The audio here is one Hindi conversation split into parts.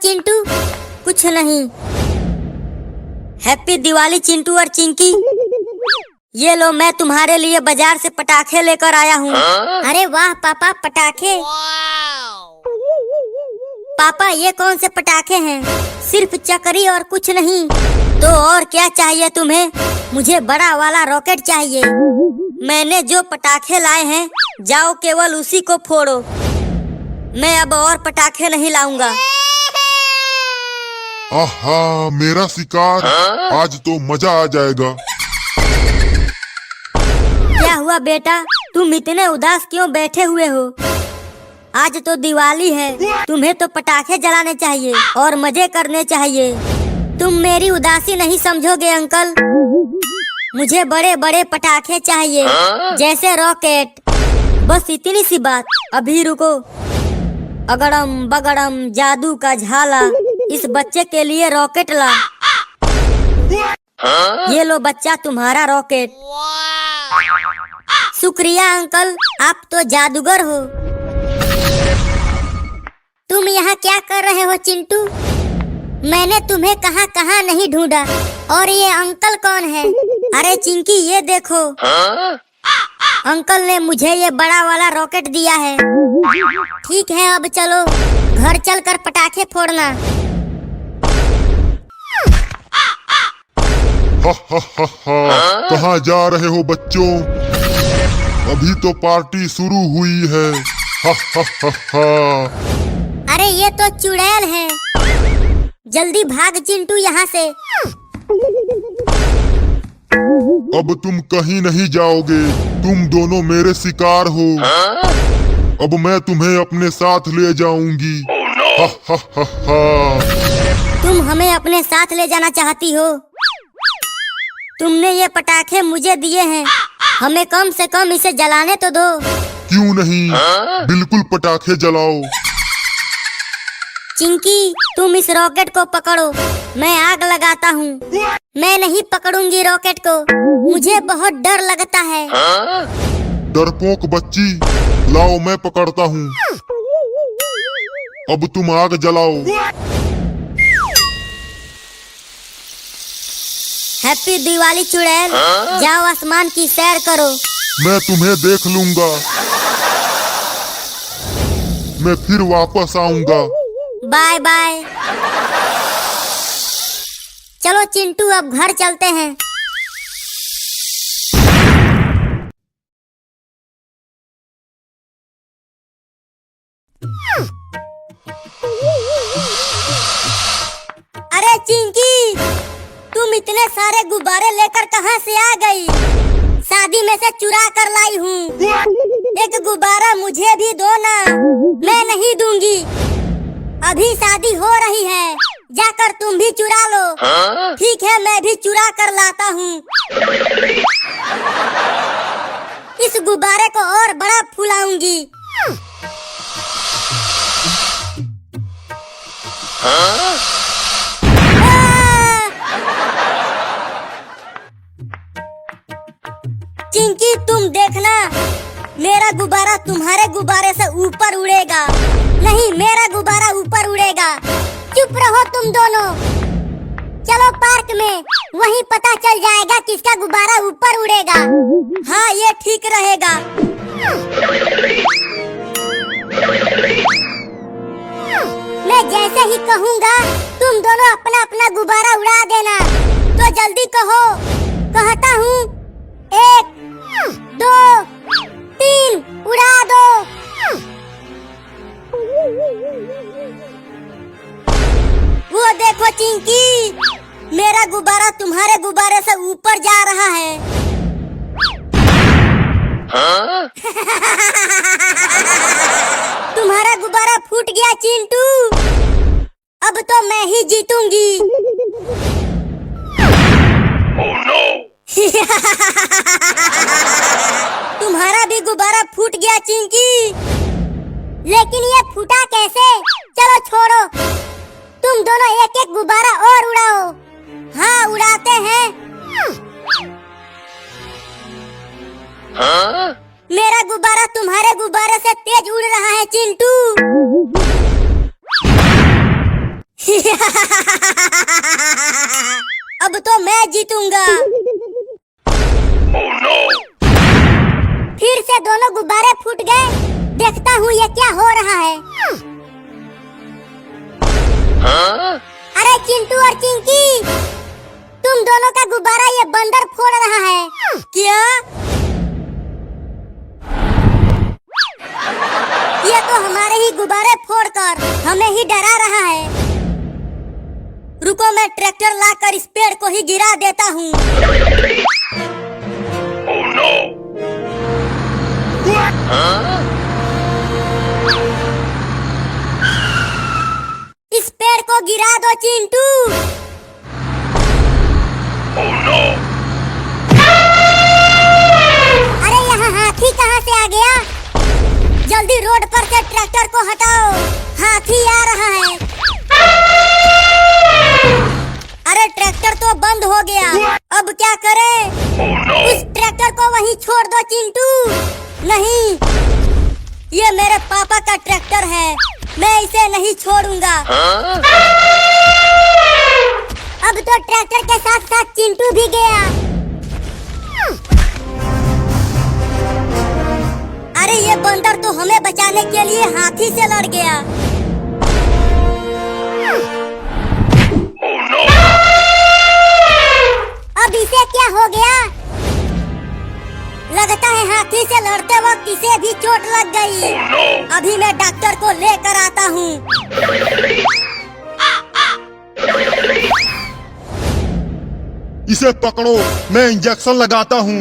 चिंटू? कुछ नहीं। हैप्पी दिवाली चिंटू और चिंकी। ये लो, मैं तुम्हारे लिए बाजार से पटाखे लेकर आया हूँ। अरे वाह पापा, पटाखे। पापा ये कौन से पटाखे हैं? सिर्फ चक्री और कुछ नहीं। तो और क्या चाहिए तुम्हें? मुझे बड़ा वाला रॉकेट चाहिए। मैंने जो पटाखे लाए हैं, जाओ केवल उसी को फोड़ो। मैं अब और पटाखे नहीं लाऊंगा। आहा, मेरा शिकार। आज तो मजा आ जाएगा। क्या हुआ बेटा, तुम इतने उदास क्यों बैठे हुए हो? आज तो दिवाली है, तुम्हें तो पटाखे जलाने चाहिए और मजे करने चाहिए। तुम मेरी उदासी नहीं समझोगे अंकल। मुझे बड़े बड़े पटाखे चाहिए, जैसे रॉकेट। बस इतनी सी बात। अभी रुको। अगड़म बगड़म जादू का झाला, इस बच्चे के लिए रॉकेट ला। ये लो बच्चा, तुम्हारा रॉकेट। शुक्रिया अंकल, आप तो जादूगर हो। तुम यहाँ क्या कर रहे हो चिंटू? मैंने तुम्हें कहाँ कहाँ नहीं ढूंढा। और ये अंकल कौन है? अरे चिंकी ये देखो, अंकल ने मुझे ये बड़ा वाला रॉकेट दिया है। ठीक है, अब चलो घर चलकर पटाखे फोड़ना। हा हा हा हा, कहाँ जा रहे हो बच्चों? अभी तो पार्टी शुरू हुई है। हा हा हा हा। अरे ये तो चुड़ैल है। जल्दी भाग चिंटू यहाँ से। अब तुम कहीं नहीं जाओगे। तुम दोनों मेरे शिकार हो। अब मैं तुम्हें अपने साथ ले जाऊंगी। हा हा हा हा। तुम हमें अपने साथ ले जाना चाहती हो? तुमने ये पटाखे मुझे दिए हैं, हमें कम से कम इसे जलाने तो दो। क्यों नहीं, बिल्कुल पटाखे जलाओ। चिंकी तुम इस रॉकेट को पकड़ो, मैं आग लगाता हूँ। मैं नहीं पकड़ूंगी रॉकेट को, मुझे बहुत डर लगता है। डरपोक बच्ची, लाओ मैं पकड़ता हूँ। अब तुम आग जलाओ। हैप्पी दिवाली चुड़ैल, जाओ आसमान की सैर करो। मैं तुम्हें देख लूंगा। मैं फिर वापस आऊंगा। Bye bye. चलो चिंटू अब घर चलते हैं। अरे चिंकी, तुम इतने सारे गुब्बारे लेकर कहाँ से आ गई? शादी में से चुरा कर लाई हूँ। एक गुब्बारा मुझे भी दो ना। मैं नहीं दूंगी। अभी शादी हो रही है, जाकर तुम भी चुरा लो। ठीक है, मैं भी चुरा कर लाता हूँ। इस गुब्बारे को और बड़ा फुलाऊंगी। चिंकी तुम देखना, मेरा गुब्बारा तुम्हारे गुब्बारे से ऊपर उड़ेगा। नहीं, मेरा गुब्बारा ऊपर उड़ेगा। चुप रहो तुम दोनों। चलो पार्क में, वहीं पता चल जाएगा किसका गुब्बारा ऊपर उड़ेगा। हाँ, ये ठीक रहेगा। मैं जैसे ही कहूँगा, तुम दोनों अपना अपना गुब्बारा उड़ा देना। तो जल्दी कहो। कहता हूँ, 1 2 3, उड़ा दो। वो देखो चिंकी, मेरा गुब्बारा तुम्हारे गुब्बारे से ऊपर जा रहा है। तुम्हारा गुब्बारा फूट गया चिंटू। अब तो मैं ही जीतूंगी। Oh no! तुम्हारा भी गुब्बारा फूट गया चिंकी। लेकिन ये फूटा कैसे? चलो छोड़ो, तुम दोनों एक एक गुब्बारा और उड़ाओ। हाँ, उड़ाते हैं। मेरा गुब्बारा तुम्हारे गुब्बारे से तेज उड़ रहा है चिंटू। अब तो मैं जीतूंगा। फिर से दोनों गुब्बारे फूट गए। देखता हूँ ये क्या हो रहा है। अरे चिंटू और चिंकी, तुम दोनों का गुब्बारा ये बंदर फोड़ रहा है। क्या? ये तो हमारे ही गुब्बारे फोड़कर हमें ही डरा रहा है। रुको, मैं ट्रैक्टर लाकर इस पेड़ को ही गिरा देता हूँ। इस पेड़ को गिरा दो चिंटू। अरे यहाँ हाथी कहाँ से आ गया? जल्दी रोड पर से ट्रैक्टर को हटाओ, हाथी आ रहा है। अरे ट्रैक्टर तो बंद हो गया, अब क्या करें? उस ट्रैक्टर को वहीं छोड़ दो चिंटू। नहीं, ये मेरे पापा का ट्रैक्टर है, मैं इसे नहीं छोड़ूंगा। अब तो ट्रैक्टर के साथ साथ चिंटू भी गया। अरे ये बंदर तो हमें बचाने के लिए हाथी से लड़ गया। अब इसे क्या हो गया? लगता है हाथी से लड़ते वक्त इसे भी चोट लग गई। अभी मैं डॉक्टर को लेकर आता हूँ। इसे पकड़ो, मैं इंजेक्शन लगाता हूँ।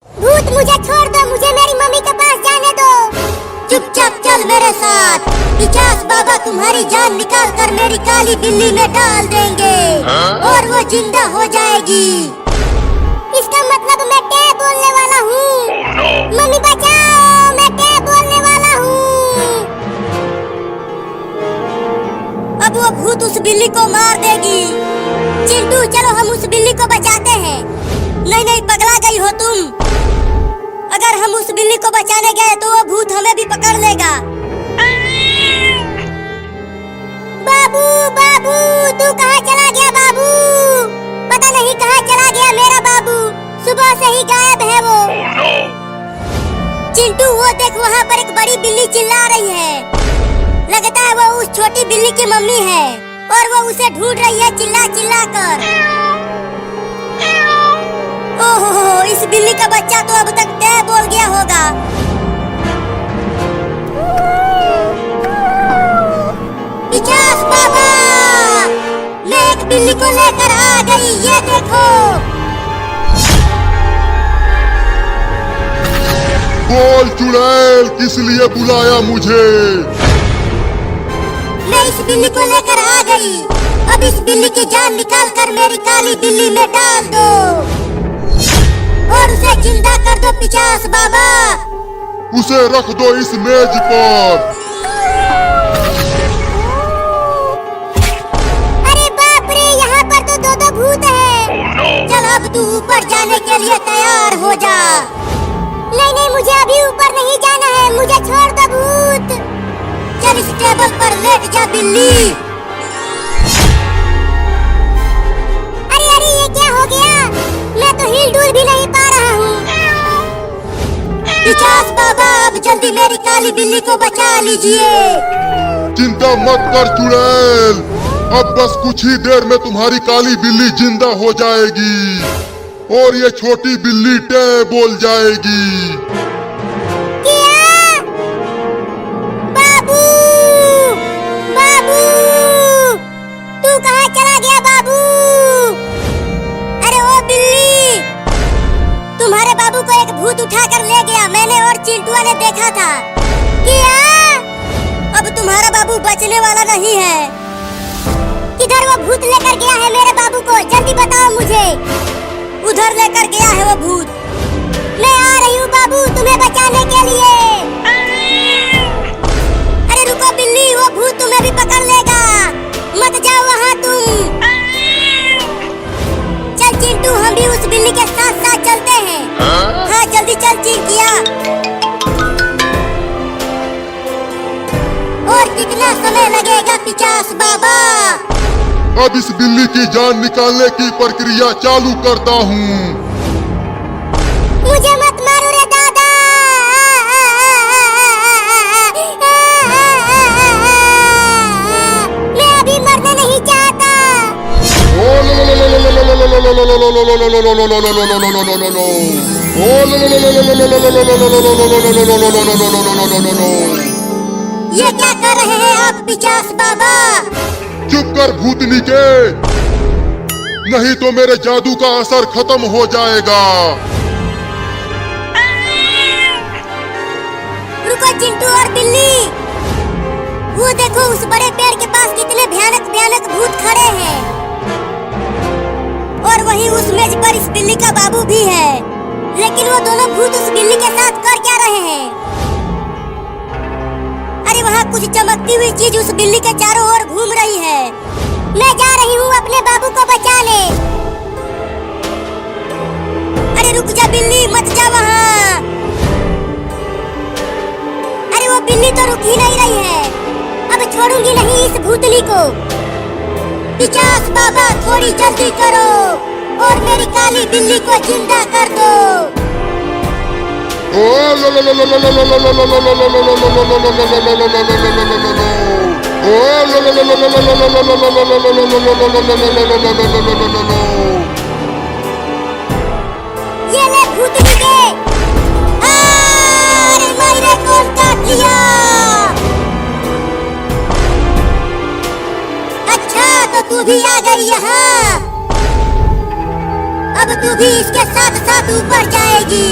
भूत, मुझे छोड़ दो, मुझे मेरी मम्मी के पास जाने दो। चुपचाप चल मेरे साथ। पिचास बाबा तुम्हारी जान निकाल कर मेरी काली बिल्ली में डाल देंगे और वो जिंदा हो जाएगी। इसका मतलब मैं टे बोलने वाला हूँ। मम्मी बचाओ, मैं टे बोलने वाला हूँ। अब वो भूत उस बिल्ली को मार देगी। चिंटू चलो हम उस बिल्ली को बचाते हैं। नहीं नहीं, पगला गई हो तुम। अगर हम उस बिल्ली को बचाने गए तो वो भूत हमें भी पकड़ लेगा। बाबू बाबू, तू कहाँ चला गया बाबू? पता नहीं कहाँ चला गया मेरा बाबू, सुबह से ही गायब है वो। चिंटू वो देख, वहाँ पर एक बड़ी बिल्ली चिल्ला रही है। लगता है वो उस छोटी बिल्ली की मम्मी है और वो उसे ढूंढ रही है चिल्ला चिल्ला कर। ओहो, इस बिल्ली का बच्चा तो अब तक तय बोल गया होगा। पिचास बाबा, मैं एक बिल्ली को लेकर आ गई, ये देखो। बोल चुड़ैल, किस लिए बुलाया मुझे? मैं इस बिल्ली को लेकर आ गई। अब इस बिल्ली की जान निकाल कर मेरी काली बिल्ली में डाल दो और उसे जिंदा कर दो पिचास बाबा। उसे रख दो इस मेज पर। अरे बाप रे, यहाँ पर तो दो भूत है। चल अब तू ऊपर जाने के लिए तैयार हो जा। नहीं नहीं, मुझे अभी ऊपर नहीं जाना है, मुझे छोड़ दो भूत। चल इस टेबल पर लेट जा बिल्ली। अरे अरे, ये क्या हो गया? मैं तो हिल डुल भी नहीं पा रहा हूँ। पिचास बाबा, अब जल्दी मेरी काली बिल्ली को बचा लीजिए। चिंता मत कर चुड़ैल, अब बस कुछ ही देर में तुम्हारी काली बिल्ली जिंदा हो जाएगी और ये छोटी बिल्ली टे बोल जाएगी। क्या? बाबू बाबू, तू कहाँ चला गया बाबू? अरे ओ बिल्ली, तुम्हारे बाबू को एक भूत उठाकर ले गया, मैंने और चिंटुआ ने देखा था। क्या? अब तुम्हारा बाबू बचने वाला नहीं है। किधर वो भूत लेकर गया है मेरे बाबू को? जल्दी बताओ मुझे। उधर लेकर गया है वो भूत। मैं आ रही हूँ बाबू तुम्हें बचाने के लिए। अरे रुको बिल्ली, वो भूत तुम्हें भी पकड़ लेगा, मत जाओ वहाँ तुम। चल चिंटू, हम भी उस बिल्ली के साथ साथ चलते हैं। हाँ जल्दी चल चिंकिया। और कितना कितना समय लगेगा पिचास बाबा? अब इस बिल्ली की जान निकालने की प्रक्रिया चालू करता हूँ। मुझे मत मारो रे दादा। मैं अभी मरना नहीं चाहता। ये क्या कर रहे हैं आप पिचास बाबा? चुप कर भूतनी के, नहीं तो मेरे जादू का असर खत्म हो जाएगा। रुको चिंटू और बिल्ली, वो देखो उस बड़े पेड़ के पास कितने भयानक भयानक भूत खड़े हैं। और वहीं उस मेज पर इस बिल्ली का बाबू भी है। लेकिन वो दोनों भूत उस बिल्ली के साथ कर क्या रहे हैं? अरे वहाँ कुछ चमकती हुई चीज उस बिल्ली के चारों ओर घूम रही है। मैं जा रही हूँ अपने बाबू को बचाने। अरे रुक जा बिल्ली, मत जा वहाँ। अरे वो बिल्ली तो रुक ही नहीं रही है। अब छोड़ूंगी नहीं इस भूतनी को। पिचास बाबा थोड़ी जल्दी करो और मेरी काली बिल्ली को जिंदा कर दो। ये ले भूतनी के। अरे मेरे कौन काट लिया? अच्छा तो तू भी आ गई यहाँ। अब तू भी इसके साथ साथ ऊपर जाएगी।